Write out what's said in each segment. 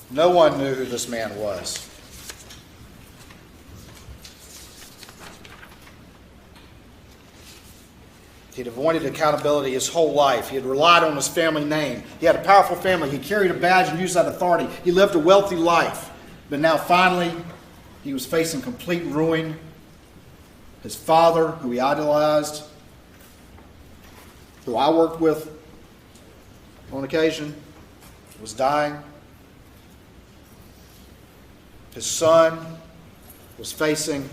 No one knew who this man was. He had avoided accountability his whole life. He had relied on his family name. He had a powerful family. He carried a badge and used that authority. He lived a wealthy life. But now finally, he was facing complete ruin. His father, who he idolized, who I worked with on occasion, was dying. His son was facing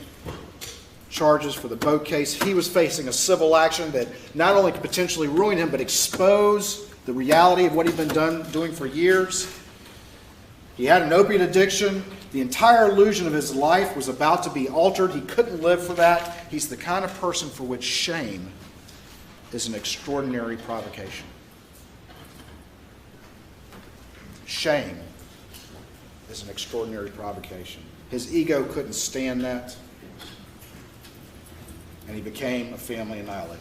charges for the boat case. He was facing a civil action that not only could potentially ruin him, but expose the reality of what he'd been doing for years. He had an opiate addiction. The entire illusion of his life was about to be altered. He couldn't live for that. He's the kind of person for which shame is an extraordinary provocation. Shame is an extraordinary provocation. His ego couldn't stand that, and he became a family annihilator.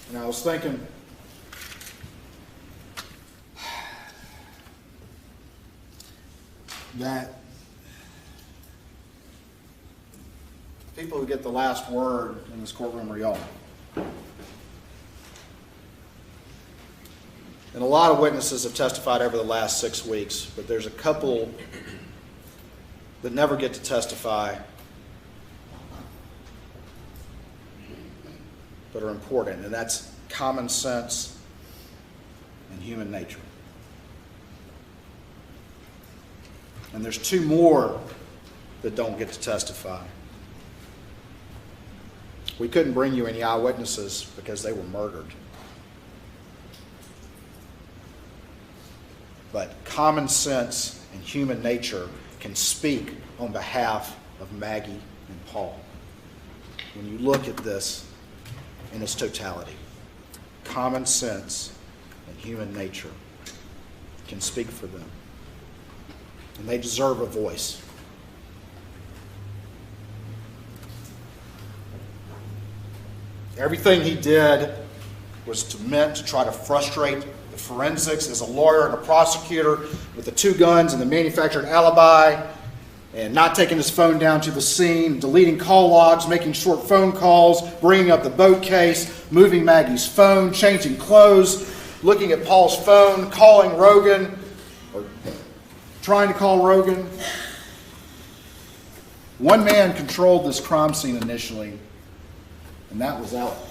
And I was thinking, that people who get the last word in this courtroom are y'all. And a lot of witnesses have testified over the last 6 weeks, but there's a couple that never get to testify but are important, and that's common sense and human nature. And there's 2 more that don't get to testify. We couldn't bring you any eyewitnesses because they were murdered. But common sense and human nature can speak on behalf of Maggie and Paul. When you look at this in its totality, common sense and human nature can speak for them. And they deserve a voice. Everything he did was meant to try to frustrate the forensics as a lawyer and a prosecutor with the 2 guns and the manufactured alibi, and not taking his phone down to the scene, deleting call logs, making short phone calls, bringing up the boat case, moving Maggie's phone, changing clothes, looking at Paul's phone, calling Rogan, or trying to call Rogan. One man controlled this crime scene initially, and that was Alex.